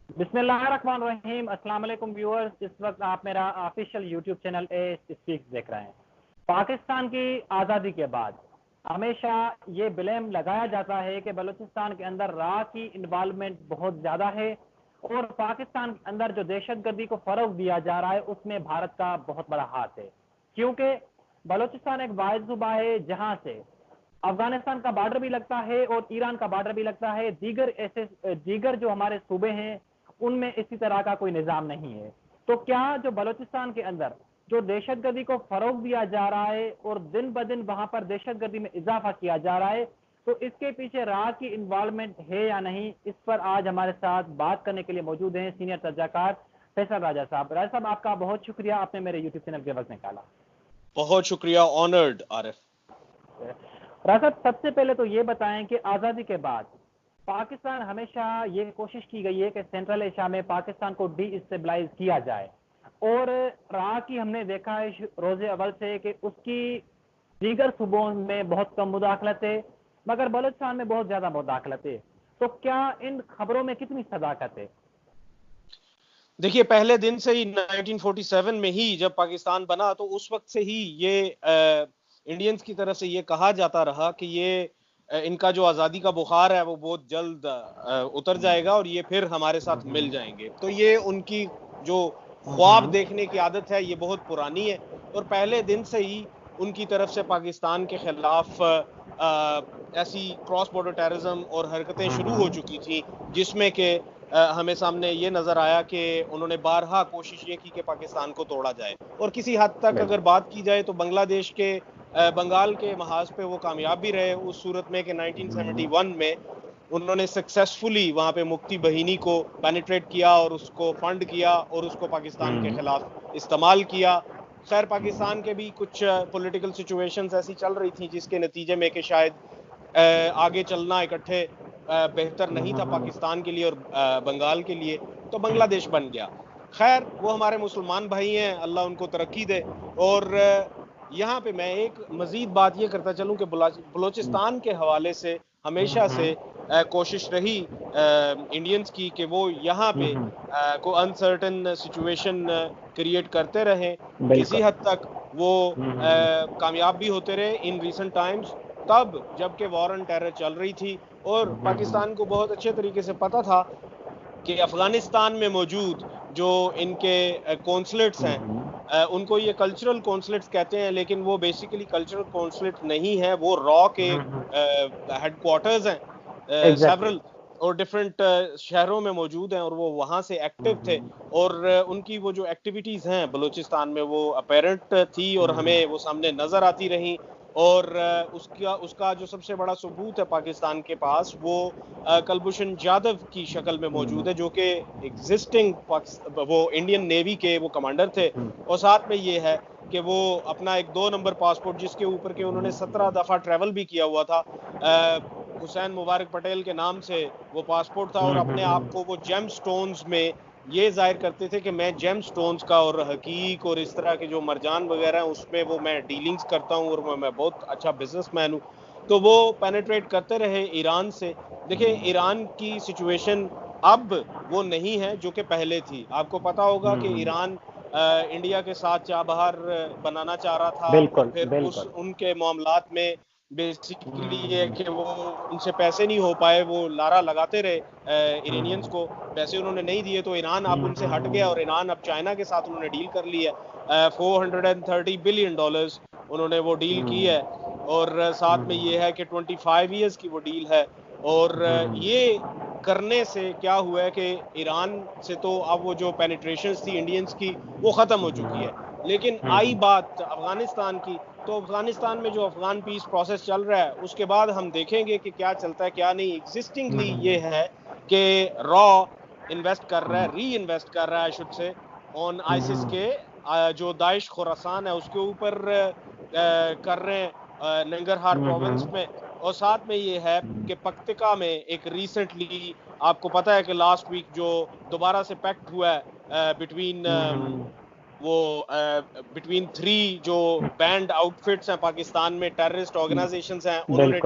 बिस्मिल्लाहिर्रहमानिर्रहीम। अस्सलाम वालेकुम व्यूअर्स, इस वक्त आप मेरा ऑफिशियल यूट्यूब चैनल ए स्पीक्स देख रहे हैं। पाकिस्तान की आज़ादी के बाद हमेशा ये ब्लेम लगाया जाता है कि बलूचिस्तान के अंदर रा की इन्वॉल्वमेंट बहुत ज़्यादा है और पाकिस्तान के अंदर जो दहशतगर्दी को फ़रोग दिया जा रहा है उसमें भारत का बहुत बड़ा हाथ है, क्योंकि बलूचिस्तान एक वाहिद सूबा है जहां से अफगानिस्तान का बॉर्डर भी लगता है और ईरान का बॉर्डर भी लगता है। दीगर जो हमारे सूबे हैं उनमें इसी तरह का कोई निज़ाम नहीं है। तो क्या जो बलूचिस्तान के अंदर जो दहशतगर्दी को फरोग दिया जा रहा है और दिन ब दिन वहां पर दहशतगर्दी में इजाफा किया जा रहा है, तो इसके पीछे रा की इन्वॉल्वमेंट है या नहीं, इस पर आज हमारे साथ बात करने के लिए मौजूद हैं सीनियर तर्जमाकार फैसल राजा साहब। राजा साहब, आपका बहुत शुक्रिया, आपने मेरे यूट्यूब चैनल के वक्त निकाला। बहुत शुक्रिया, ऑनर्ड आरिफ। राजा साहब, सबसे पहले तो ये बताएं कि आज़ादी के बाद पाकिस्तान हमेशा ये कोशिश की गई है कि सेंट्रल एशिया में पाकिस्तान को डीस्टेबलाइज किया जाए, और रा की हमने देखा है रोजे अव्वल से कि उसकी दीगर सूबों में बहुत कम मुदाखलत है मगर बलूचिस्तान में बहुत ज्यादा मुदाखलत है। तो क्या इन खबरों में कितनी सदाकत है? देखिए, पहले दिन से ही 1947 में ही जब पाकिस्तान बना तो उस वक्त से ही ये इंडियंस की तरफ से ये कहा जाता रहा कि ये इनका जो आज़ादी का बुखार है वो बहुत जल्द उतर जाएगा और ये फिर हमारे साथ मिल जाएंगे। तो ये उनकी जो ख्वाब देखने की आदत है ये बहुत पुरानी है और पहले दिन से ही उनकी तरफ से पाकिस्तान के खिलाफ ऐसी क्रॉस बॉर्डर टेररिज्म और हरकतें शुरू हो चुकी थी, जिसमें कि हमें सामने ये नजर आया कि उन्होंने बारहा कोशिश ये की कि पाकिस्तान को तोड़ा जाए। और किसी हद तक अगर बात की जाए तो बांग्लादेश के बंगाल के महाज पे वो कामयाब भी रहे, उस सूरत में कि 1971 में उन्होंने सक्सेसफुली वहां पे मुक्ति बहिनी को पेनिट्रेट किया और उसको फंड किया और उसको पाकिस्तान के खिलाफ इस्तेमाल किया। खैर, पाकिस्तान के भी कुछ पॉलिटिकल सिचुएशंस ऐसी चल रही थी जिसके नतीजे में कि शायद आगे चलना इकट्ठे बेहतर नहीं था पाकिस्तान के लिए और बंगाल के लिए, तो बांग्लादेश बन गया। खैर, वो हमारे मुसलमान भाई हैं, अल्लाह उनको तरक्की दे। और यहाँ पे मैं एक मजीद बात ये करता चलूँ कि बलोचिस्तान के हवाले से हमेशा से कोशिश रही इंडियंस की कि वो यहाँ पे को अनसर्टन सिचुएशन क्रिएट करते रहें। किसी हद तक वो कामयाब भी होते रहे इन रिसेंट टाइम्स, तब जबकि वॉर ऑन टेरर चल रही थी और पाकिस्तान को बहुत अच्छे तरीके से पता था कि अफगानिस्तान में मौजूद जो इनके कॉन्सुलेट्स हैं, उनको ये कल्चरल कॉन्सुलेट्स कहते हैं, लेकिन वो बेसिकली कल्चरल कॉन्सुलेट नहीं है, वो रॉ के हेडक्वार्टर्स हैं, सेवरल और डिफरेंट शहरों में मौजूद हैं और वो वहाँ से एक्टिव थे। और उनकी वो जो एक्टिविटीज़ हैं बलूचिस्तान में वो अपेरेंट थी और हमें वो सामने नज़र आती रहीं। और उसका जो सबसे बड़ा सबूत है पाकिस्तान के पास, वो कुलभूषण जाधव की शक्ल में मौजूद है, जो कि एग्जिस्टिंग वो इंडियन नेवी के वो कमांडर थे। और साथ में ये है कि वो अपना एक 2 नंबर पासपोर्ट, जिसके ऊपर के उन्होंने 17 दफ़ा ट्रैवल भी किया हुआ था, हुसैन मुबारक पटेल के नाम से वो पासपोर्ट था, और अपने आप को वो जेम स्टोन्स में ये जाहिर करते थे कि मैं जेम स्टोन्स का और हकीक और इस तरह के जो मरजान वगैरह हैं उसमें वो मैं डीलिंग्स करता हूँ और मैं बहुत अच्छा बिजनेसमैन हूँ। तो वो पेनिट्रेट करते रहे ईरान से। देखिए, ईरान की सिचुएशन अब वो नहीं है जो कि पहले थी। आपको पता होगा कि ईरान इंडिया के साथ चाबहार बनाना चाह रहा था और फिर उनके मामलात में बेसिकली ये कि वो उनसे पैसे नहीं हो पाए, वो लारा लगाते रहे ईरानियंस को, पैसे उन्होंने नहीं दिए तो ईरान अब उनसे हट गया और ईरान अब चाइना के साथ उन्होंने डील कर ली है। $430 बिलियन उन्होंने वो डील की है और साथ में ये है कि 25 ईयर्स की वो डील है। और ये करने से क्या हुआ है कि ईरान से तो अब वो जो पेनिट्रेशन थी इंडियंस की वो ख़त्म हो चुकी है। लेकिन आई बात अफगानिस्तान की, तो अफगानिस्तान में जो अफगान पीस प्रोसेस चल रहा है उसके बाद हम देखेंगे कि क्या चलता है क्या नहीं। एग्जिस्टिंगली ये है कि रॉ इन्वेस्ट कर रहा है, री इन्वेस्ट कर रहा है शुड से ऑन आइसिस के जो दाइश खुरासान है उसके ऊपर कर रहे हैं नंगरहार प्रोविंस में। और साथ में ये है कि पक्तिका में एक रिसेंटली आपको पता है कि लास्ट वीक जो दोबारा से पैक्ट हुआ है बिटवीन 3 जो बैंड आउटफिट्स हैं पाकिस्तान में, टेररिस्ट ऑर्गेनाइजेशंस हैं, उन्होंने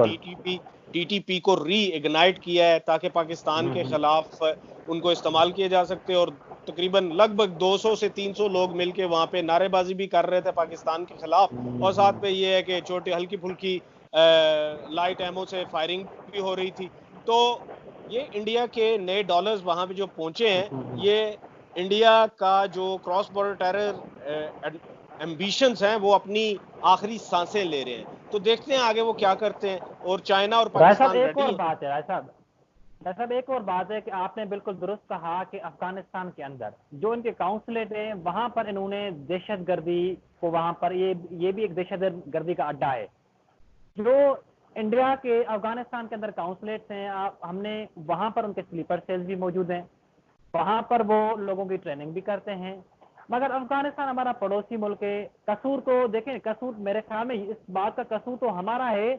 टीटीपी को री इग्नाइट किया है ताकि पाकिस्तान के खिलाफ उनको इस्तेमाल किए जा सकते, और तकरीबन लगभग 200 से 300 लोग मिलके वहां पे नारेबाजी भी कर रहे थे पाकिस्तान के खिलाफ, और साथ में ये है कि छोटी हल्की फुल्की लाइट एमओ से फायरिंग भी हो रही थी। तो ये इंडिया के नए डॉलर्स वहां पे जो पहुंचे हैं, ये इंडिया का जो क्रॉस बॉर्डर टेरर एम्बिशंस हैं वो अपनी आखिरी सांसें ले रहे हैं। तो देखते हैं आगे वो क्या करते हैं, और चाइना और पाकिस्तान एक रेडी और है। बात है राय साहब, एक और बात है कि आपने बिल्कुल दुरुस्त कहा कि अफगानिस्तान के अंदर जो इनके काउंसलेट है वहां पर इन्होंने दहशतगर्दी को, वहां पर ये भी एक दहशतगर्दी का अड्डा है। जो इंडिया के अफगानिस्तान के अंदर काउंसलेट्स हैं, हमने वहां पर उनके स्लीपर सेल्स भी मौजूद हैं, वहां पर वो लोगों की ट्रेनिंग भी करते हैं। मगर अफगानिस्तान हमारा पड़ोसी मुल्क है। कसूर तो देखें, कसूर मेरे ख्याल में इस बात का कसूर तो हमारा है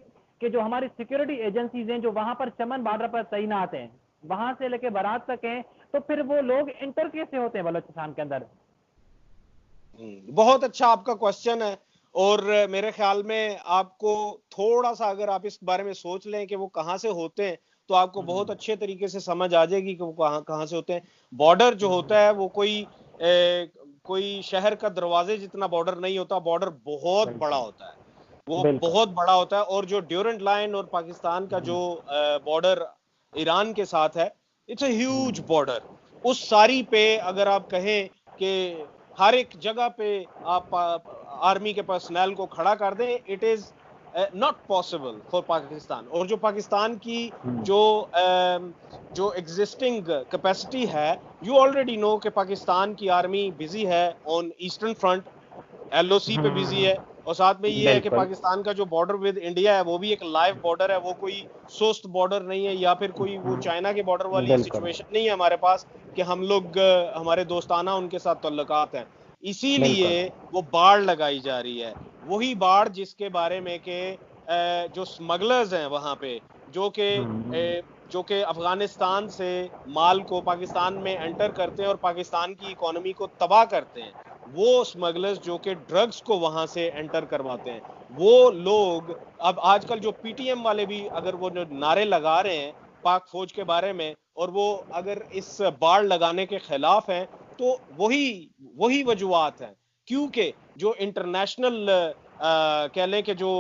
कि जो हमारी सिक्योरिटी एजेंसीज हैं जो वहां पर चमन बॉर्डर पर तैनात हैं, वहां से लेके बारात तक हैं, तो फिर वो लोग इंटर कैसे होते हैं बलोचिस्तान के अंदर? बहुत अच्छा आपका क्वेश्चन है, और मेरे ख्याल में आपको थोड़ा सा अगर आप इस बारे में सोच लें कि वो कहां से होते हैं, तो आपको बहुत अच्छे तरीके से समझ आ जाएगी कि वो कहां से होते हैं। बॉर्डर जो होता है वो कोई शहर का दरवाजे जितना बॉर्डर नहीं होता, बॉर्डर बहुत बड़ा होता है, वो बहुत बड़ा होता है। और जो ड्यूरेंट लाइन और पाकिस्तान का जो बॉर्डर ईरान के साथ है, इट्स अ ह्यूज बॉर्डर। उस सारी पे अगर आप कहें कि हर एक जगह पे आप आर्मी के पर्सनल को खड़ा कर दें, it is not possible for Pakistan. और जो पाकिस्तान की जो एग्जिस्टिंग कैपेसिटी है, यू ऑलरेडी नो कि पाकिस्तान की आर्मी बिजी है ऑन ईस्टर्न फ्रंट, एलओसी पे बिजी है, और साथ में ये है कि पाकिस्तान का जो बॉर्डर विद इंडिया है वो भी एक लाइव बॉर्डर है, वो कोई सोस्ट बॉर्डर नहीं है, या फिर कोई वो चाइना के बॉर्डर वाली सिचुएशन नहीं है हमारे पास कि हम लोग हमारे दोस्ताना उनके साथ ताल्लुकात हैं। इसीलिए वो बाड़ लगाई जा रही है, वही बाड़ जिसके बारे में के जो स्मगलर्स हैं वहां पे, जो कि अफगानिस्तान से माल को पाकिस्तान में एंटर करते हैं और पाकिस्तान की इकोनॉमी को तबाह करते हैं, वो स्मगलर्स जो कि ड्रग्स को वहां से एंटर करवाते हैं, वो लोग अब आजकल जो पीटीएम वाले भी अगर वो नारे लगा रहे हैं पाक फौज के बारे में, और वो अगर इस बाड़ लगाने के खिलाफ हैं, तो वही वजूहात हैं। क्योंकि जो इंटरनेशनल कह लें कि जो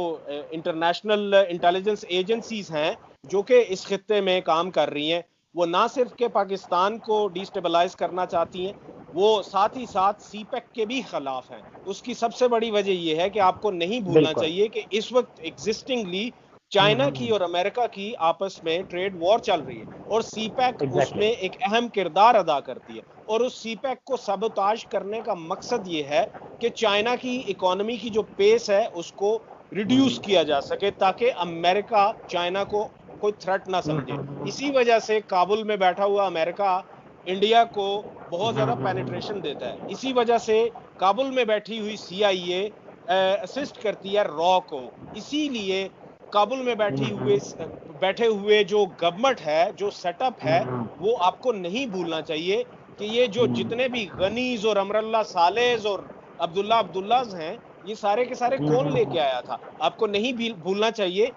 इंटरनेशनल इंटेलिजेंस एजेंसीज हैं जो कि इस खित्ते में काम कर रही हैं, वो ना सिर्फ के पाकिस्तान को डिस्टेबलाइज करना चाहती हैं, वो साथ ही साथ सीपेक के भी खिलाफ हैं। उसकी सबसे बड़ी वजह यह है कि आपको नहीं भूलना चाहिए कि इस वक्त एग्जिस्टिंगली चाइना की और अमेरिका की आपस में ट्रेड वॉर चल रही है, और सीपैक उसमें एक अहम किरदार अदा करती है। और उस सीपैक को सबोताज करने का मकसद ये है कि चाइना की इकोनॉमी की जो पेस है उसको रिड्यूस किया जा सके, ताकि अमेरिका चाइना को कोई थ्रेट ना समझे। इसी वजह से काबुल में बैठा हुआ अमेरिका इंडिया को बहुत ज्यादा पेनिट्रेशन देता है। इसी वजह से काबुल में बैठी हुई CIA असिस्ट करती है रॉ को। इसीलिए काबुल में बैठे हुए जो गवर्नमेंट है, जो सेटअप है, वो आपको नहीं भूलना चाहिए कि ये जो जितने भी गनीज और अमरल्ला सालेज और अब्दुल्लाज हैं, ये सारे के सारे कौन लेके आया था? आपको नहीं भूलना चाहिए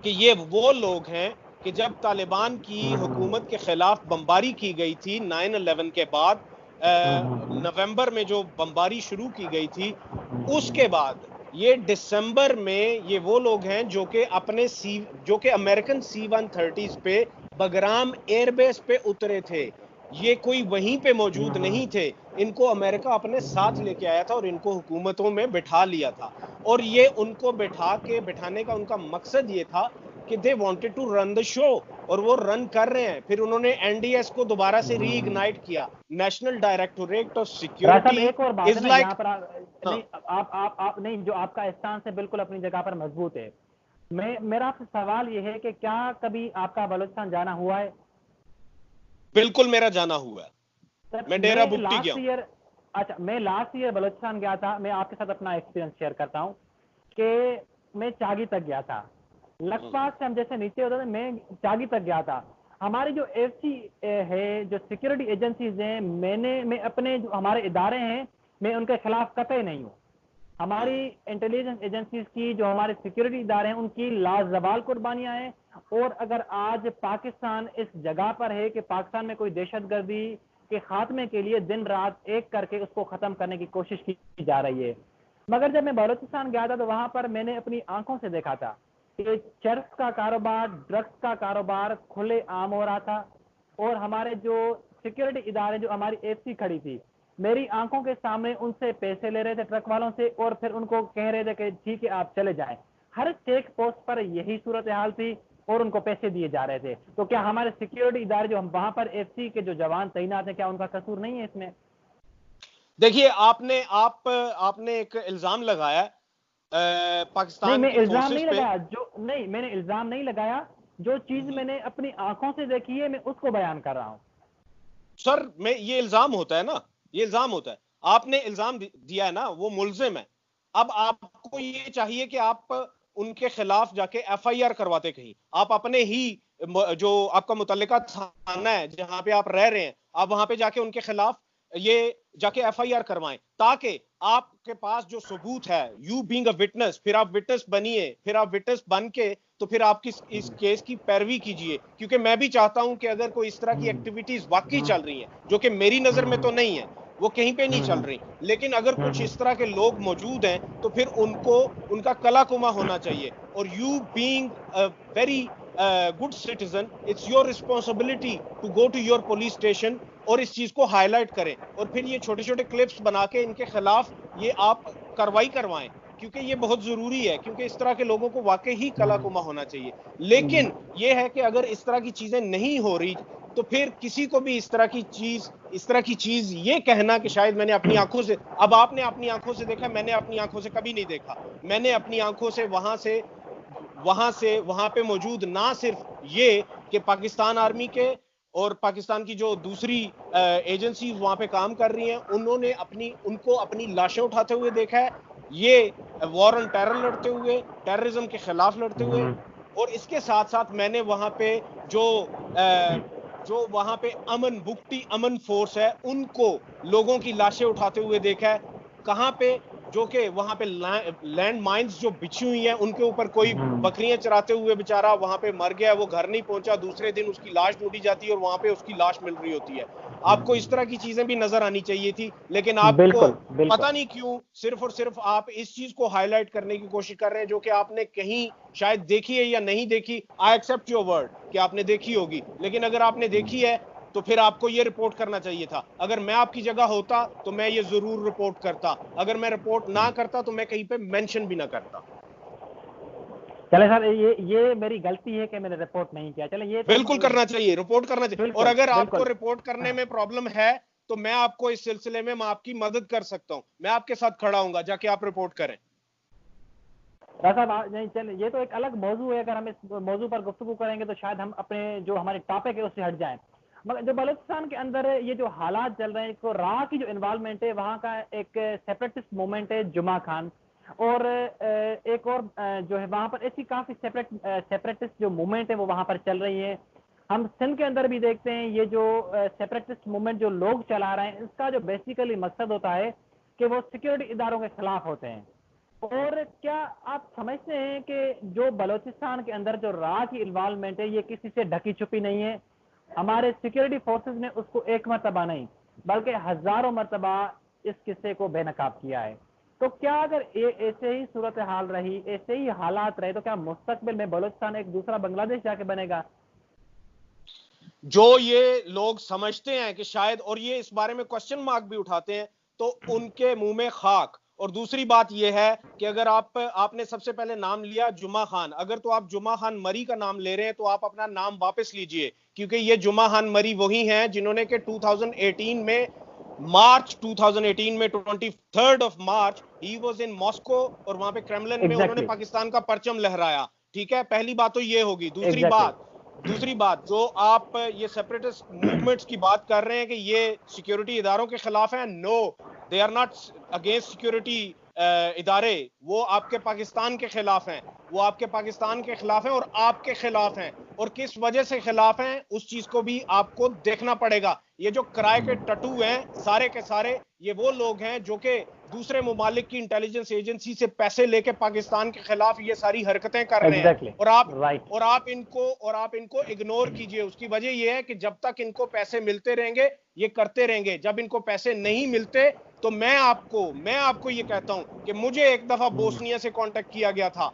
कि ये वो लोग हैं कि जब तालिबान की हुकूमत के खिलाफ बमबारी की गई थी 9/11 के बाद, नवंबर में जो बमबारी शुरू की गई थी, उसके बाद ये दिसंबर में ये वो लोग हैं जो कि अमेरिकन C-130 पे बगराम एयरबेस पे उतरे थे। ये कोई वहीं पे मौजूद नहीं थे, इनको अमेरिका अपने साथ लेके आया था और इनको हुकूमतों में बिठा लिया था। और ये उनको बिठाने का उनका मकसद ये था कि they wanted to run the show, और वो रन कर रहे हैं। फिर उन्होंने NDS को दोबारा से रीइग्नाइट किया, नेशनल डायरेक्टोरेट ऑफ सिक्योरिटी। एक और बात है ना यहाँ पर नहीं, आप नहीं, जो आपका स्थान से बिल्कुल अपनी जगह पर मजबूत है। मेरा आपसे सवाल ये है कि क्या कभी आपका बलूचिस्तान जाना हुआ है? बिल्कुल मेरा जाना हुआ है, मैं डेरा बुट्टी गया हूं। अच्छा, मैं लास्ट ईयर बलूचिस्तान गया था। मैं आपके साथ अपना एक्सपीरियंस शेयर करता हूँ कि मैं चागी तक गया था। लखपास से हम जैसे नीचे होते थे, मैं चागी तक गया था। हमारी जो FC है, जो सिक्योरिटी एजेंसीज हैं, मैं अपने जो हमारे इदारे हैं, मैं उनके खिलाफ कतई नहीं हूँ। हमारी इंटेलिजेंस एजेंसीज की, जो हमारे सिक्योरिटी इदारे हैं, उनकी लाजवाल कुर्बानियां हैं। और अगर आज पाकिस्तान इस जगह पर है कि पाकिस्तान में कोई दहशतगर्दी के खात्मे के लिए दिन रात एक करके उसको खत्म करने की कोशिश की जा रही है। मगर जब मैं बलूचिस्तान गया था तो वहां पर मैंने अपनी आंखों से देखा था कि चरस का कारोबार, ड्रग्स का कारोबार खुले आम हो रहा था। और हमारे जो सिक्योरिटी इदारे, जो हमारी एफसी खड़ी थी, मेरी आंखों के सामने उनसे पैसे ले रहे थे ट्रक वालों से, और फिर उनको कह रहे थे कि ठीक है आप चले जाएं। हर चेक पोस्ट पर यही सूरत हाल थी और उनको पैसे दिए जा रहे थे। तो क्या हमारे सिक्योरिटी इदारे जो हम वहां पर एफसी के जो जवान तैनात है, क्या उनका कसूर नहीं है इसमें? देखिए, आपने एक इल्जाम लगाया नहीं, पाकिस्तान मैं की इल्जाम फोर्सेस नहीं पे। लगाया, जो नहीं, मैंने इल्जाम नहीं लगाया। जो चीज मैंने अपनी आंखों से देखी है मैं उसको बयान कर रहा हूं। सर, मैं ये इल्जाम होता है ना, ये इल्जाम होता है। आपने इल्जाम दिया है ना, वो मुल्जिम है। अब आपको ये चाहिए कि आप उनके खिलाफ जाके एफआईआर करवाते कहीं। आप अपने ही जो आपका मुतल्लिका थाना है जहां पे आप रह रहे हैं, आप वहां पे जाके उनके खिलाफ ये जाके एफआईआर करवाएं, ताकि आपके पास जो सबूत है, यू बीइंग अ विटनेस, फिर आप विटनेस बनिए, फिर आप विटनेस बन के तो फिर आप इस केस की पैरवी कीजिए। क्योंकि मैं भी चाहता हूं कि अगर कोई इस तरह की एक्टिविटीज वाकई चल रही हैं, जो कि मेरी नजर में तो नहीं है, वो कहीं पे नहीं चल रही, लेकिन अगर कुछ इस तरह के लोग मौजूद हैं तो फिर उनको उनका कला कुमा होना चाहिए। और you being a very good citizen, it's your responsibility to go to your police station और इस चीज को हाईलाइट करें, और फिर ये छोटे छोटे क्लिप्स बना के इनके खिलाफ ये आप कार्रवाई करवाएं। क्योंकि ये बहुत जरूरी है, क्योंकि इस तरह के लोगों को वाकई ही कला कुमा होना चाहिए। लेकिन ये है कि अगर इस तरह की चीजें नहीं हो रही तो फिर किसी को भी इस तरह की चीज ये कहना कि शायद मैंने अपनी आंखों से, अब आपने अपनी आंखों से देखा, मैंने अपनी आंखों से कभी नहीं देखा। मैंने अपनी आंखों से वहां पे मौजूद ना सिर्फ ये कि पाकिस्तान आर्मी के और पाकिस्तान की जो दूसरी एजेंसी वहां पे काम कर रही हैं, उनको अपनी लाशें उठाते हुए देखा है, ये वॉर ऑन टेरर लड़ते हुए, टेररिज्म के खिलाफ लड़ते हुए। और इसके साथ साथ मैंने वहां पे जो जो वहां पे अमन फोर्स है, उनको लोगों की लाशें उठाते हुए देखा है। कहां पे, जो कि वहां पे लैंड माइंस जो बिछी हुई हैं, उनके ऊपर कोई बकरियां चराते हुए बेचारा वहां पे मर गया, वो घर नहीं पहुंचा, दूसरे दिन उसकी लाश ढूंढी जाती है और वहां पे उसकी लाश मिल रही होती है। आपको इस तरह की चीजें भी नजर आनी चाहिए थी, लेकिन आपको बिल्कुल बिल्कुल। पता नहीं क्यों सिर्फ और सिर्फ आप इस चीज को हाईलाइट करने की कोशिश कर रहे हैं, जो कि आपने कहीं शायद देखी है या नहीं देखी। आई एक्सेप्ट योर वर्ड कि आपने देखी होगी, लेकिन अगर आपने देखी है तो फिर आपको ये रिपोर्ट करना चाहिए था। अगर मैं आपकी जगह होता तो मैं ये जरूर रिपोर्ट करता। अगर मैं रिपोर्ट ना करता तो मैं कहीं पे मेंशन भी ना करता। चले सर, ये मेरी गलती है कि मैंने रिपोर्ट नहीं किया। चले, ये तो हम बिल्कुल करना चाहिए, रिपोर्ट करना चाहिए। और बिल्कुल अगर आपको बिल्कुल। रिपोर्ट करने हाँ। में प्रॉब्लम है तो मैं आपको इस सिलसिले में मैं आपकी मदद कर सकता हूं। मैं आपके साथ खड़ा हूंगा, जाके आप रिपोर्ट करें। साहब नहीं, चल, ये तो एक अलग मौजू है। अगर हम इस मौजू पर गुफ्तगू करेंगे तो शायद हम अपने जो हमारे टॉपिक है उससे हट जाएं। मगर जो बलूचिस्तान के अंदर ये जो हालात चल रहे हैं, इसको राह की जो इन्वॉल्वमेंट है, वहाँ का एक सेपरेटिस्ट मूवमेंट है जुमा खान, और एक और जो है वहाँ पर ऐसी काफी सेपरेटिस्ट जो मूवमेंट है वो वहाँ पर चल रही है। हम सिंध के अंदर भी देखते हैं ये जो सेपरेटिस्ट मूवमेंट जो लोग चला रहे हैं, इसका जो बेसिकली मकसद होता है कि वो सिक्योरिटी इदारों के खिलाफ होते हैं। और क्या आप समझते हैं कि जो बलूचिस्तान के अंदर जो राह की इन्वॉल्वमेंट है, ये किसी से ढकी छुपी नहीं है? हमारे सिक्योरिटी फोर्सेस ने उसको एक मरतबा नहीं बल्कि हजारों मरतबा इस किस्से को बेनकाब किया है। तो क्या अगर ऐसे ही सूरत हाल रही, ऐसे ही हालात रहे, तो क्या मुस्तकबिल में बलूचिस्तान एक दूसरा बांग्लादेश जाके बनेगा? जो ये लोग समझते हैं कि शायद, और ये इस बारे में क्वेश्चन मार्क भी उठाते हैं, तो उनके मुंह में खाक। और दूसरी बात यह है कि अगर आपने सबसे पहले नाम लिया जुमा खान, अगर तो आप जुमा खान मरी का नाम ले रहे हैं तो आप अपना नाम वापस लीजिए, क्योंकि ये जुमा खान मरी वही हैं जिन्होंने के 2018 में, मार्च 2018 में 23rd of March he was in Moscow, और वहां पे क्रेमलिन में उन्होंने एग्जैक्टली पाकिस्तान का परचम लहराया। ठीक है, पहली बात तो ये होगी। एग्जैक्टली। दूसरी बात, जो आप ये सेपरेटिस्ट मूवमेंट्स की बात कर रहे हैं कि ये सिक्योरिटी इदारों के खिलाफ हैं, no, they are not against security इदारे। वो आपके पाकिस्तान के खिलाफ हैं, वो आपके पाकिस्तान के खिलाफ हैं और आपके खिलाफ हैं। और किस वजह से खिलाफ हैं उस चीज को भी आपको देखना पड़ेगा। ये जो किराए के टटू हैं सारे के सारे, ये वो लोग हैं जो कि दूसरे मुमालिक की इंटेलिजेंस एजेंसी से पैसे लेके पाकिस्तान के खिलाफ ये सारी हरकतें कर रहे हैं। और आप इनको इग्नोर कीजिए। उसकी वजह ये है कि जब तक इनको पैसे मिलते रहेंगे ये करते रहेंगे। जब इनको पैसे नहीं मिलते तो मैं आपको ये कहता हूं कि मुझे एक दफा बोस्निया से कांटेक्ट किया गया था।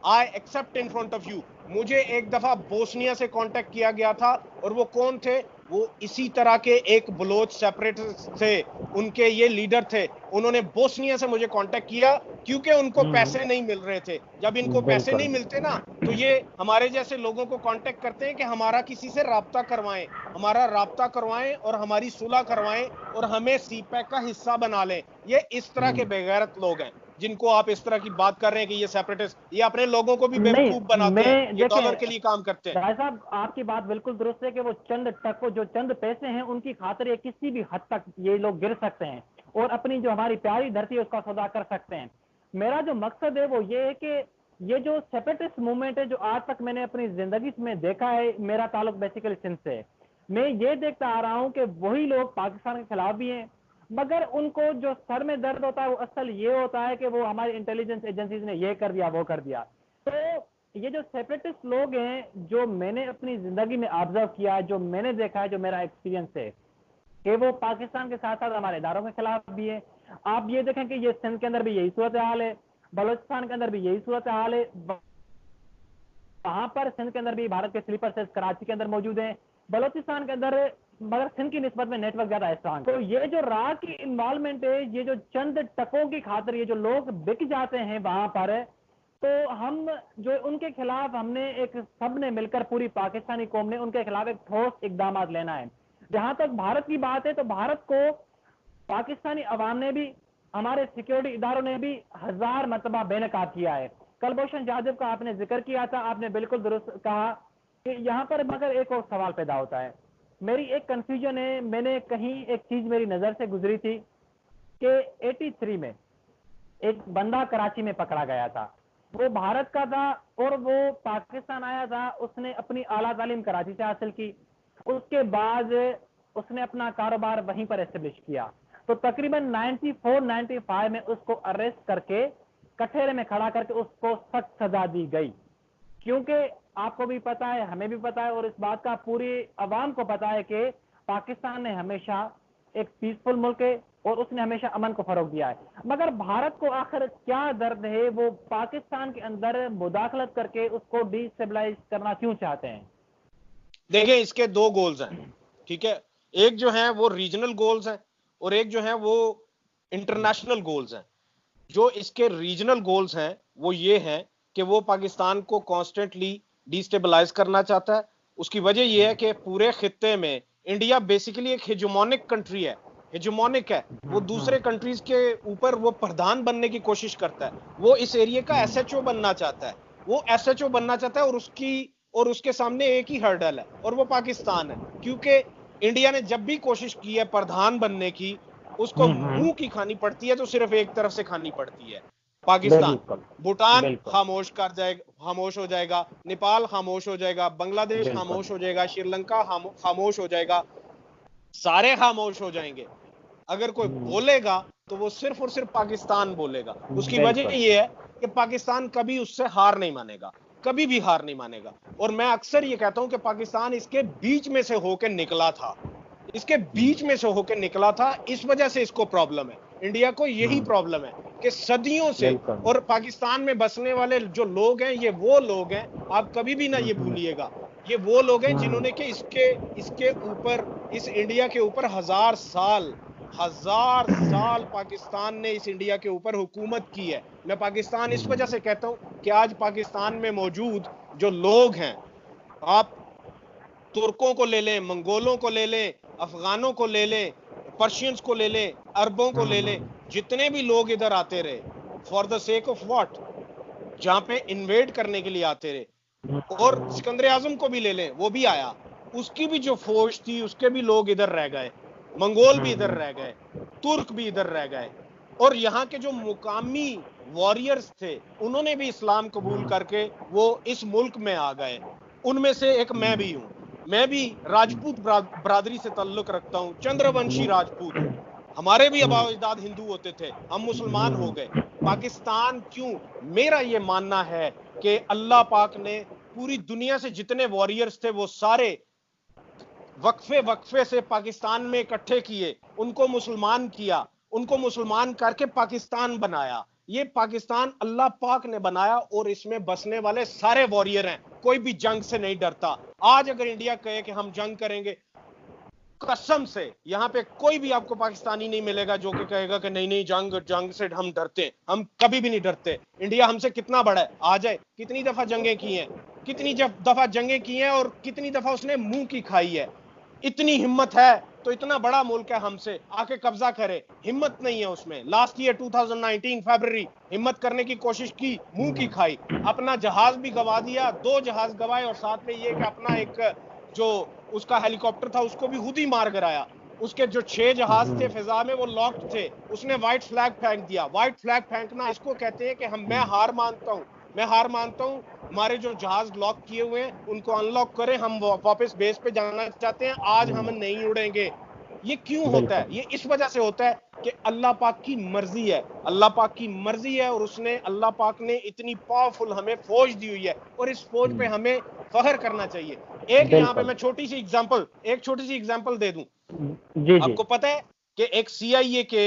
I accept in front of you, मुझे एक दफा बोस्निया से कांटेक्ट किया गया था। और वो कौन थे? वो इसी तरह के एक बलोच सेपरेटिस्ट थे, उनके ये लीडर थे। उन्होंने बोस्निया से मुझे कांटेक्ट किया क्योंकि उनको पैसे नहीं मिल रहे थे। जब इनको पैसे नहीं मिलते ना तो ये हमारे जैसे लोगों को कांटेक्ट करते हैं कि हमारा किसी से राब्ता करवाएं और हमारी सुलह करवाएं और हमें सीपैक का हिस्सा बना लें। ये इस तरह के बेगैरत लोग हैं जिनको आप इस तरह की बात कर रहे हैं कि ये सेपरेटिस्ट, ये अपने लोगों को भी बेवकूफ बनाते हैं, ये डॉलर के लिए काम करते हैं। भाई साहब, आपकी बात बिल्कुल दुरुस्त है कि वो चंद पैसे हैं उनकी खातिर ये किसी भी हद तक ये लोग गिर सकते हैं और अपनी जो हमारी प्यारी धरती है उसका सौदा कर सकते हैं। मेरा जो मकसद है वो ये है कि ये जो सेपरेटिस्ट मूवमेंट है जो आज तक मैंने अपनी जिंदगी में देखा है, मेरा ताल्लुक बेसिकली सिंध से, मैं ये देखता आ रहा हूं कि वही लोग पाकिस्तान के खिलाफ भी हैं, मगर उनको जो सर में दर्द होता है वो असल ये होता है कि वो हमारी इंटेलिजेंस एजेंसीज ने ये कर दिया वो कर दिया। तो ये जो सेपरेटिस्ट लोग हैं जो मैंने अपनी जिंदगी में ऑब्जर्व किया है, जो मैंने देखा है, जो मेरा एक्सपीरियंस है कि वो पाकिस्तान के साथ साथ हमारे इदारों के खिलाफ भी है। आप ये देखें कि ये सिंध के अंदर भी यही सूरत हाल है, बलोचिस्तान के अंदर भी यही सूरत हाल है, वहां पर सिंध के अंदर भी भारत के स्लीपर सेल्स कराची के अंदर मौजूद हैं, बलोचिस्तान के अंदर, मगर सिंध की निस्बत में नेटवर्क ज्यादा स्ट्रांग। तो ये जो राह की इन्वॉल्वमेंट है, ये जो चंद टकों की खातिर ये जो लोग बिक जाते हैं वहां पर, तो हम जो उनके खिलाफ हमने एक सबने मिलकर पूरी पाकिस्तानी कौम ने उनके खिलाफ एक ठोस इकदाम लेना है। जहां तक भारत की बात है तो भारत को पाकिस्तानी अवाम ने भी, हमारे सिक्योरिटी इदारों ने भी 1000 मरतबा बेनकाब किया है। कुलभूषण जाधव का आपने जिक्र किया था, आपने बिल्कुल दुरुस्त कहा कि यहाँ पर मगर एक और सवाल पैदा होता है। मेरी एक कंफ्यूजन है, मैंने कहीं एक चीज मेरी नजर से गुजरी थी कि 83 में एक बंदा कराची में पकड़ा गया था, वो भारत का था और वो पाकिस्तान आया था, उसने अपनी आला तालीम कराची से हासिल की, उसके बाद उसने अपना कारोबार वहीं पर एस्टेब्लिश किया। तो तकरीबन 94-95 में उसको अरेस्ट करके कठेरे में खड़ा करके उसको सख्त सजा दी गई, क्योंकि आपको भी पता है, हमें भी पता है और इस बात का पूरी अवाम को पता है कि पाकिस्तान ने हमेशा एक पीसफुल मुल्क है और उसने हमेशा अमन को फरोग दिया है। मगर भारत को आखिर क्या दर्द है, वो पाकिस्तान के अंदर मुदाखलत करके उसको डिस्टेबलाइज करना क्यों चाहते हैं? देखिए, इसके दो गोल्स हैं, ठीक है। एक जो है वो रीजनल गोल्स हैं और एक जो है वो इंटरनेशनल गोल्स हैं। जो इसके रीजनल गोल्स हैं वो ये हैं कि वो पाकिस्तान को कॉन्स्टेंटली डिस्टेबलाइज करना चाहता है। उसकी वजह यह है कि पूरे खित्ते में इंडिया बेसिकली एक हेजेमोनिक कंट्री है, हेजेमोनिक है। वो दूसरे कंट्रीज के ऊपर वो प्रधान बनने की कोशिश करता है। वो इस एरिया का एसएचओ बनना चाहता है, वो एसएचओ बनना चाहता है और उसके सामने एक ही हर्डल है और वो पाकिस्तान है। क्योंकि इंडिया ने जब भी कोशिश की है प्रधान बनने की, उसको मुंह की खानी पड़ती है तो सिर्फ एक तरफ से खानी पड़ती है, पाकिस्तान। भूटान खामोश हो जाएगा, नेपाल खामोश हो जाएगा, बांग्लादेश खामोश हो जाएगा, श्रीलंका खामोश हो जाएगा, सारे खामोश हो जाएंगे। अगर कोई बोलेगा तो वो सिर्फ और सिर्फ पाकिस्तान बोलेगा। उसकी वजह ये है कि पाकिस्तान कभी उससे हार नहीं मानेगा, कभी भी हार नहीं मानेगा। और मैं अक्सर ये कहता हूं कि पाकिस्तान इसके बीच में से होकर निकला था, इसके बीच में से होकर निकला था, इस वजह से इसको प्रॉब्लम है। इंडिया को यही प्रॉब्लम है कि सदियों से, और पाकिस्तान में बसने वाले जो लोग हैं ये वो लोग हैं, आप कभी भी ना ये भूलिएगा, ये वो लोग हैं जिन्होंने कि इसके ऊपर, इस इंडिया के ऊपर 1000 साल पाकिस्तान ने इस इंडिया के ऊपर हुकूमत की है। मैं पाकिस्तान इस वजह से कहता हूं कि आज पाकिस्तान में मौजूद जो लोग हैं, आप तुर्कों को ले लें, मंगोलों को ले लें, अफगानों को ले लें, पर्शियंस को ले लें, अरबों को ले लें, जितने भी लोग इधर आते रहे for the sake of what, जहां पे इन्वेड करने के लिए आते रहे। और सिकंदर आजम को भी ले लें, वो भी आया, उसकी भी जो फौज थी उसके भी लोग इधर रह गए, मंगोल भी इधर रह गए, तुर्क भी इधर रह गए, और यहाँ के जो मुकामी वॉरियर्स थे उन्होंने भी इस्लाम कबूल करके वो इस मुल्क में आ गए। उनमें से एक मैं भी हूं। मैं भी राजपूत बरादरी से ताल्लुक रखता हूँ, चंद्रवंशी राजपूत। हमारे भी आबा अजदाद हिंदू होते थे, हम मुसलमान हो गए। पाकिस्तान क्यों? मेरा ये मानना है कि अल्लाह पाक ने पूरी दुनिया से जितने वॉरियर्स थे वो सारे वक्फे वक्फे से पाकिस्तान में इकट्ठे किए, उनको मुसलमान किया, उनको मुसलमान करके पाकिस्तान बनाया। ये पाकिस्तान अल्लाह पाक ने बनाया और इसमें बसने वाले सारे वॉरियर हैं, कोई भी जंग से नहीं डरता। आज अगर इंडिया कहे कि हम जंग करेंगे, कसम से यहां पे कोई भी आपको पाकिस्तानी नहीं मिलेगा जो कि कहेगा कि नहीं नहीं जंग से हम डरते हैं। हम कभी भी नहीं डरते। इंडिया हमसे कितना बड़ा है, आ जाए, कितनी दफा जंगें की हैं, कितनी दफा जंगें की हैं और कितनी दफा उसने मुंह की खाई है। इतनी हिम्मत है तो इतना बड़ा मुल्क है, हमसे आके कब्जा करे, हिम्मत नहीं है उसमें। लास्ट ईयर 2019 फरवरी हिम्मत करने की कोशिश की, मुंह की खाई, अपना जहाज भी गवा दिया, 2 जहाज गवाए, और साथ में ये कि अपना एक जो उसका हेलीकॉप्टर था उसको भी खुद ही मार गिराया। उसके जो 6 जहाज थे फिजा में वो लॉक्ड थे, उसने व्हाइट फ्लैग फेंक दिया। व्हाइट फ्लैग फेंकना इसको कहते हैं कि मैं हार मानता हूं, मैं हार मानता हूं, हमारे जो जहाज लॉक किए हुए हैं उनको अनलॉक करें, हम वापस बेस पे जाना चाहते हैं, आज हम नहीं उड़ेंगे। ये क्यों होता है? ये इस वजह से होता है कि अल्लाह पाक की मर्जी है, अल्लाह पाक की मर्जी है, और उसने अल्लाह पाक ने इतनी पावरफुल हमें फौज दी हुई है, और इस फौज पे हमें फख्र करना चाहिए। एक यहाँ पे मैं छोटी सी एग्जांपल दे दूं। जी जी। आपको पता है कि एक CIA के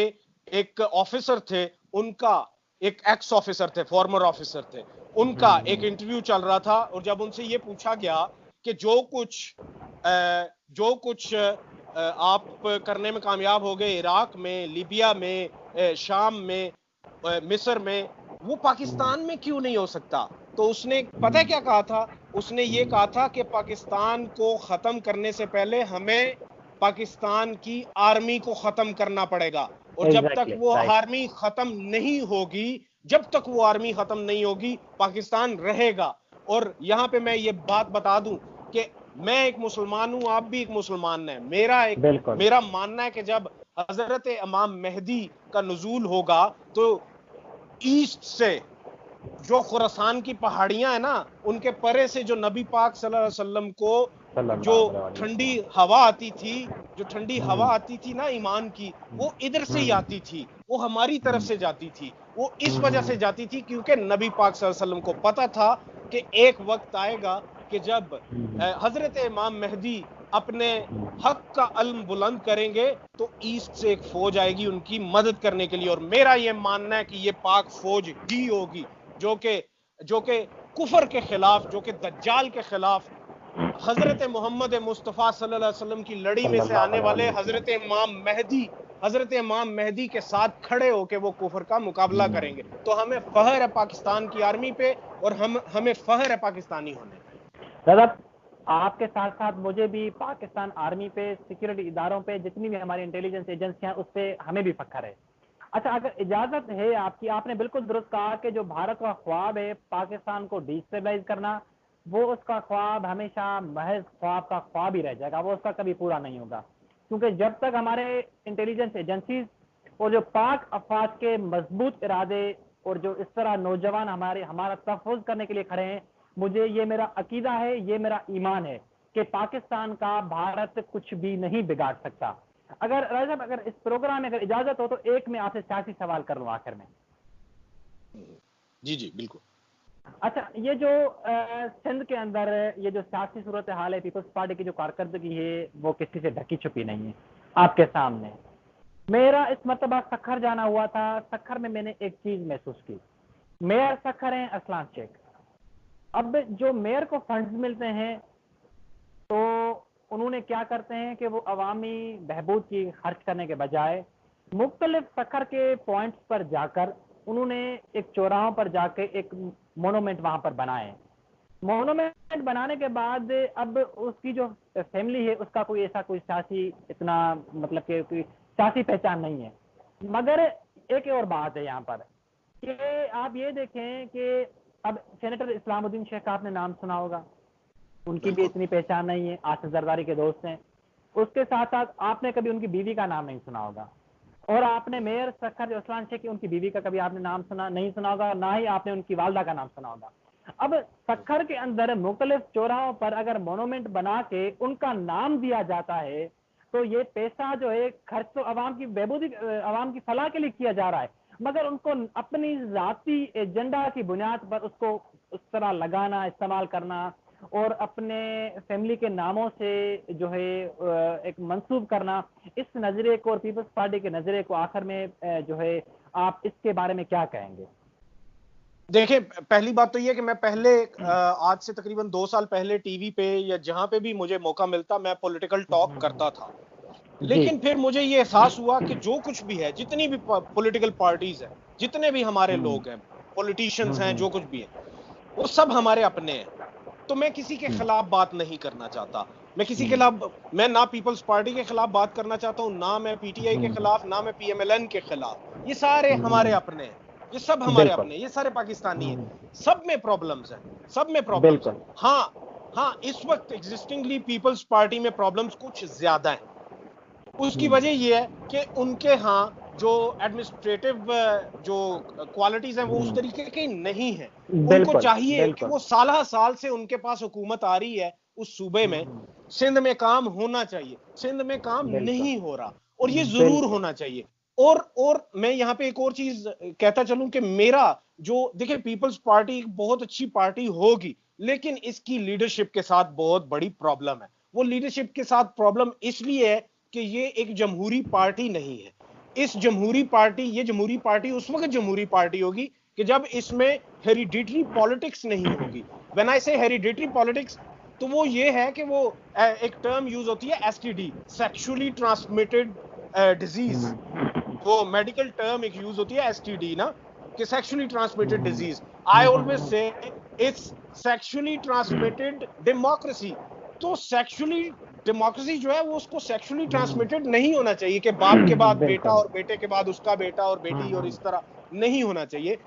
एक ऑफिसर थे, उनका एक एक्स ऑफिसर थे, फॉर्मर ऑफिसर थे, उनका एक इंटरव्यू चल रहा था, और जब उनसे ये पूछा गया कि जो कुछ आप करने में कामयाब हो गए इराक में, लीबिया में, शाम में, मिस्र में, वो पाकिस्तान में क्यों नहीं हो सकता? तो उसने पता है क्या कहा था? उसने ये कहा था कि पाकिस्तान को खत्म करने से पहले हमें पाकिस्तान की आर्मी को खत्म करना पड़ेगा, और जब तक वो आर्मी खत्म नहीं होगी, पाकिस्तान रहेगा। और यहां पे मैं ये बात बता दूं कि मैं एक मुसलमान हूं, आप भी एक मुसलमान हैं। मेरा मानना है कि जब हजरत इमाम मेहदी का नुजूल होगा तो ईस्ट से जो खुरासान की पहाड़ियां है ना, उनके परे से जो नबी पाक सल्लल्लाहु अलैहि वसल्लम को जो ठंडी हवा आती थी ना ईमान की, वो इधर से ही आती थी, वो हमारी तरफ से जाती थी। वो इस वजह से जाती थी क्योंकि नबी पाक सल्लल्लाहु अलैहि वसल्लम को पता था कि एक वक्त आएगा कि जब हजरत इमाम मेहदी अपने हक का अल्म बुलंद करेंगे तो ईस्ट से एक फौज आएगी उनकी मदद करने के लिए। और मेरा यह मानना है कि यह पाक फौज ही होगी जो कि कुफर के खिलाफ, जो कि दज्जाल के खिलाफ, हजरत मोहम्मद मुस्तफ़ा सल्लल्लाहु अलैहि वसल्लम की लड़ी में से आने वाले हजरत इमाम मेहदी के साथ खड़े होकर वो कुफर का मुकाबला करेंगे। तो हमें फख्र है पाकिस्तान की आर्मी पे, और हमें फख्र है पाकिस्तानी होने पे। दादा, आपके साथ साथ मुझे भी पाकिस्तान आर्मी पे, सिक्योरिटी इदारों पे, जितनी भी हमारी इंटेलिजेंस एजेंसियां, उस पर हमें भी फख्र है। अच्छा, अगर इजाजत है आपकी, आपने बिल्कुल दुरुस्त कहा कि जो भारत का ख्वाब है पाकिस्तान को डिस्टेबलाइज करना, वो उसका ख्वाब हमेशा महज ख्वाब का ख्वाब ही रह जाएगा, वो उसका कभी पूरा नहीं होगा। क्योंकि जब तक हमारे इंटेलिजेंस एजेंसीज और जो पाक अफवाज के मजबूत इरादे और जो इस तरह नौजवान हमारा तहफ़्फ़ुज़ करने के लिए खड़े हैं, मुझे ये मेरा अकीदा है, ये मेरा ईमान है कि पाकिस्तान का भारत कुछ भी नहीं बिगाड़ सकता। अगर राजा साहब, अगर इस प्रोग्राम में अगर इजाजत हो तो एक मैं आपसे सियासी सवाल कर लूं आखिर में। जी जी बिल्कुल। अच्छा, ये जो सिंध के अंदर ये जो सियासी सूरत हाल है, पीपल्स पार्टी की जो कारकर्दगी है वो किसी से ढकी छुपी नहीं है आपके सामने। मेरा इस मरतबा सखर जाना हुआ था, सखर में मैंने एक चीज महसूस की। मेयर सखर हैं असलान शेख। अब जो मेयर को फंड्स मिलते हैं तो उन्होंने क्या करते हैं कि वो अवामी बहबूद की खर्च करने के बजाय मुख्तलिफ सखर के पॉइंट्स पर जाकर उन्होंने एक चौराहों पर जाके एक मोनूमेंट वहां पर बनाए। मोनूमेंट बनाने के बाद अब उसकी जो फैमिली है उसका कोई ऐसा कोई सियासी इतना मतलब कि कोई सियासी पहचान नहीं है। मगर एक और बात है यहाँ पर कि आप ये देखें कि अब सेनेटर इस्लामुद्दीन शेख का आपने नाम सुना होगा, उनकी भी इतनी पहचान नहीं है, आसिफ जरदारी के दोस्त हैं। उसके साथ साथ आपने कभी उनकी बीवी का नाम नहीं सुना होगा, और आपने मेयर सखर असलान शेख की उनकी बीवी का कभी आपने नाम नहीं सुना होगा, ना ही आपने उनकी वालदा का नाम सुना होगा। अब सक्खर के अंदर मुख्तलिफ चौराहों पर अगर मोनूमेंट बना के उनका नाम दिया जाता है तो ये पैसा जो है खर्च तो आवाम की बहबूदी, आवाम की फलाह के लिए किया जा रहा है, मगर उनको अपनी जाती एजेंडा की बुनियाद पर उसको उस तरह लगाना, इस्तेमाल करना और अपने फैमिली के नामों से जो है एक मंसूब करना, इस नजरिए को और पीपल्स पार्टी के नजरिए को आखिर में जो है आप इसके बारे में क्या कहेंगे? देखिए, पहली बात तो ये कि मैं पहले आज से तकरीबन 2 साल पहले टीवी पे या जहां पे भी मुझे मौका मिलता मैं पॉलिटिकल टॉक करता था, लेकिन फिर मुझे ये एहसास हुआ कि जो कुछ भी है, जितनी भी पॉलिटिकल पार्टीज है, जितने भी हमारे लोग हैं, पॉलिटिशियंस हैं, जो कुछ भी है, वो सब हमारे अपने हैं। तो मैं किसी के खिलाफ बात नहीं करना चाहता, मैं किसी के खिलाफ, मैं ना पीपल्स पार्टी के खिलाफ बात करना चाहता हूं, ना मैं पीटीआई के खिलाफ, ना मैं पीएमएलएन के खिलाफ। ये सारे हमारे अपने हैं, ये सब हमारे अपने, ये सारे पाकिस्तानी हैं। सब में प्रॉब्लम्स हैं, सब में प्रॉब्लम्स हैं। हाँ, इस वक्त एग्जिस्टिंगली पीपल्स पार्टी में प्रॉब्लम्स कुछ ज्यादा हैं। उसकी वजह यह है कि उनके यहाँ जो एडमिनिस्ट्रेटिव जो क्वालिटीज हैं वो उस तरीके की नहीं है। उनको चाहिए कि वो साल साल से उनके पास हुकूमत आ रही है उस सूबे में, सिंध में काम होना चाहिए, सिंध में काम नहीं हो रहा और ये जरूर होना चाहिए। और मैं यहाँ पे एक और चीज कहता चलूं कि मेरा जो, देखिए, पीपल्स पार्टी बहुत अच्छी पार्टी होगी, लेकिन इसकी लीडरशिप के साथ बहुत बड़ी प्रॉब्लम है। वो लीडरशिप के साथ प्रॉब्लम इसलिए है कि ये एक जमहूरी पार्टी नहीं है। ये जमहूरी पार्टी उस वक्त जमहूरी पार्टी होगी कि जब इसमें हेरिडिटरी पॉलिटिक्स नहीं होगी। व्हेन आई से हेरिडिटरी पॉलिटिक्स, तो वो ये है कि वो एक टर्म यूज होती है एसटीडी, सेक्सुअली ट्रांसमिटेड डिजीज। वो मेडिकल टर्म एक यूज होती है एसटीडी ना, कि sexually transmitted disease. I always say it's sexually transmitted democracy. तो सेक्सुअली डेमोक्रेसी जो है वो उसको सेक्सुअली ट्रांसमिटेड नहीं होना चाहिए कि बाप के बाद बेटा और बेटे के बाद उसका बेटा और बेटी, और इस तरह नहीं होना चाहिए।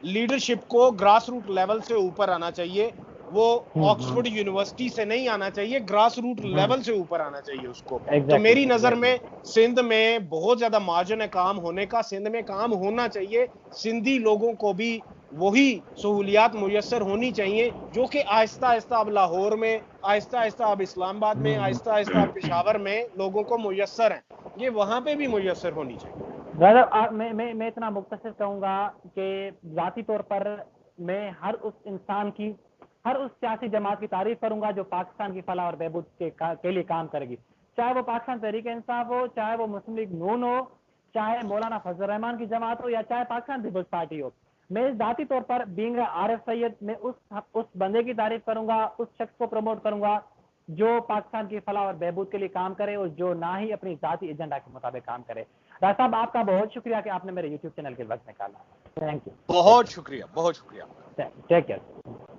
लीडरशिप को ग्रास रूट लेवल से ऊपर आना चाहिए। वो ऑक्सफोर्ड यूनिवर्सिटी से नहीं आना चाहिए, ग्रास रूट लेवल से ऊपर आना चाहिए उसको। तो मेरी नजर में सिंध में बहुत ज्यादा मार्जिन है काम होने का, सिंध में काम होना चाहिए। सिंधी लोगों को भी वही सहूलियात मुयस्सर होनी चाहिए जो कि आहिस्ता आहिस्ता अब लाहौर में, आहिस्ता आहिस्ता अब इस्लामाबाद में, आहिस्ता आहिस्ता अब पेशावर में लोगों को मुयस्सर है, ये वहां पे भी मुयस्सर होनी चाहिए। मैं इतना मुख्तसर कहूंगा कि जाती तौर पर मैं हर उस इंसान की, हर उस सियासी जमात की तारीफ करूंगा जो पाकिस्तान की फलाह और बहबूद के लिए काम करेगी, चाहे वो पाकिस्तान तहरीक इंसाफ हो, चाहे वो मुस्लिम लीग नून हो, चाहे मौलाना फजल रहमान की जमात हो, या चाहे पाकिस्तान पीपल्स पार्टी हो। मैं जाती तौर पर बीइंग आरिफ सैयद, मैं उस बंदे की तारीफ करूंगा, उस शख्स को प्रमोट करूंगा जो पाकिस्तान की फलाह और बहबूद के लिए काम करे और जो ना ही अपनी जाती एजेंडा के मुताबिक काम करे। राज साहब, आपका बहुत शुक्रिया कि आपने मेरे यूट्यूब चैनल के वक्त निकाला। थैंक यू, बहुत शुक्रिया, बहुत शुक्रिया। Take care.